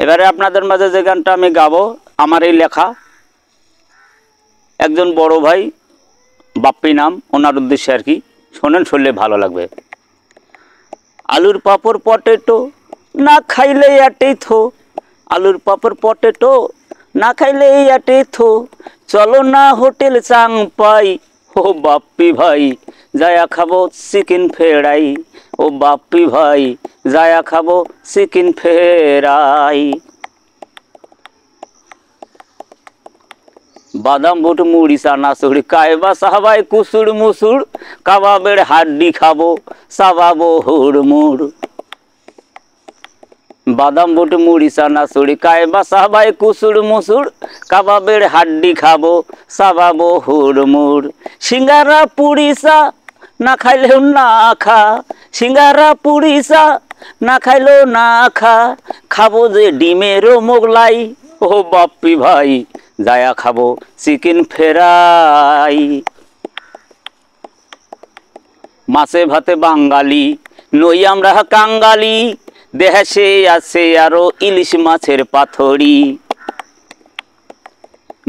এবারে আপনাদের মাঝে যে গানটা আমি গাবো আমার এই লেখা, একজন বড় ভাই বাপ্পি নাম, ওনার উদ্দেশ্যে আর কি। শোনেন, শুনলে ভালো লাগবে। আলুর পাপড় পটেটো না খাইলে আটে থো, আলুর পাপড় পটেটো না খাইলে আটে থো, চলো না হোটেল চাং পাই, ও বাপ্পি ভাই যায়া খাবো চিকেন ফ্রাই, ও বাপ্পি ভাই যায়া খাবো চিকেন ফ্রাই। বাদাম বুট মুড়ি চানাচুর কায়বা সাহাবাই কুসুর মুসুর, কাবাবের হাড্ডি খাবো সাবাবো হুড়মুড়। বাদাম বুট মুড়ি চানাচুর কায়বা সাহাবাই কুসুর মুসুর, কাবাবের হাড্ডি খাবো সাবাবো হুড়মুড়। সিঙ্গারা পুরি চা না খাইলেও না খা, সিঙ্গারা পুরি চা না খাইলেও না খা, খাবো যে ডিমেরও মোগলাই, ও বাপ্পি ভাই যায়া খাবো চিকেন ফ্রাই। মাছে ভাতে বাঙালি নই আমরা কাঙ্গালি, দেশে আছে আরো ইলিশ মাছের পাথড়ি।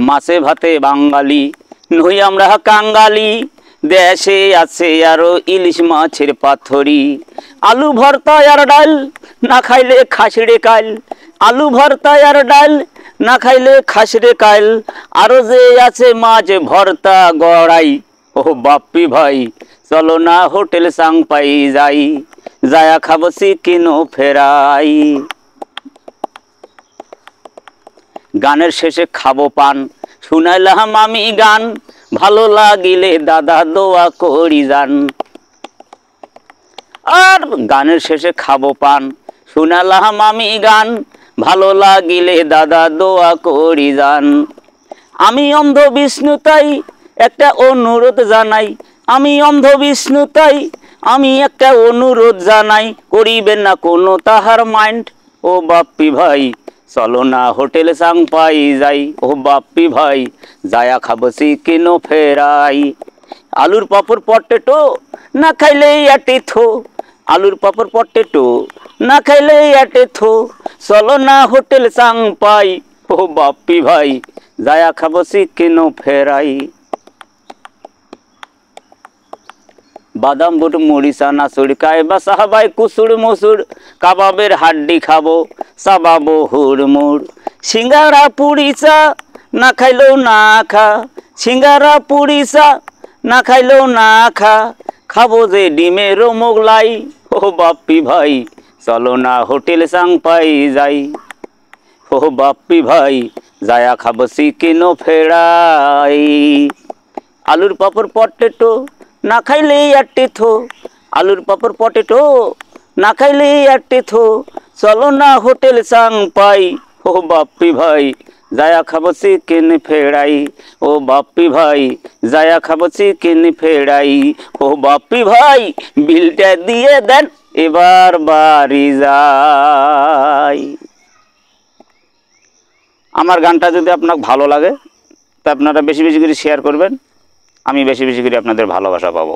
মাছে ভাতে বাঙালি নই আমরা কাঙ্গালি, দেশে আছে আরো ইলিশ মাছের পাথড়ি। আলু ভর্তা আর ডাল না খাইলে খাসড়ে কাল, আলু ভর্তা আর ডাল না খাইলে খাসড়ে কাল, আরো যে আছে মাছ ভর্তা গড়াই, ও বাপ্পি ভাই চলো না হোটেল চাং পাই যাই, যায়া খাবো চিকেন ফ্রাই। গানের শেষে খাবো পান শুনাইলাম আমি গান, ভালো লাগিলে দাদা দোয়া করি যান। আর গানের শেষে খাবো পান শুনালাম আমি গান, ভালো লাগিলে দাদা দোয়া করি যান। আমি অন্ধ বিষ্ণু তাই একটা অনুরোধ জানাই, আমি অন্ধ বিষ্ণু তাই আমি একটা অনুরোধ জানাই, করিবেন না কোনো তাহার মাইন্ড, ও বাপ্পি ভাই চলো না হোটেল চাং পাই যাই, ও বাপ্পি ভাই যায়া খাবো চিকেন ফ্রাই। আলুর পাপড় পটেটো না খাইলে আটে থো, আলুর পাপড় পটেটো না খাইলে আটে থো, চলো না হোটেল চাং পাই, ও বাপ্পি ভাই যায়া খাবো চিকেন ফ্রাই। বাদাম বুট মুড়ি চানাচুর কায়বা সাহাবাই কুসুর মুসুর, কাবাবের হাড্ডি খাবো সাবাবো হুড়মুড়। সিঙ্গারা পুরি চা না খাইলেও না খা, সিঙ্গারা পুরি চা না খাইলেও না খা, খাবো যে ডিমেরও মোগলাই, ও বাপ্পি ভাই চলো না হোটেল চাং পাই যাই, ও বাপ্পি ভাই যায়া খাবো চিকেন ফ্রাই। আলুর পাপড় পটেটো না খাইলে আটে থো, আলুর পাপড় পটেটো না খাইলে আটে থো, চলো না হোটেল চাং পাই, ও বাপ্পি ভাই যায়া খাবো চিকেন ফ্রাই, ও বাপ্পি ভাই যায়া খাবো চিকেন ফ্রাই। ও বাপ্পি ভাই বিলটা দিয়ে দেন এবার বাড়ি যাই। আমার গানটা যদি আপনার ভালো লাগে তা আপনারা বেশি বেশি করে শেয়ার করবেন, আমি বেশি বেশি করে আপনাদের ভালোবাসা পাবো।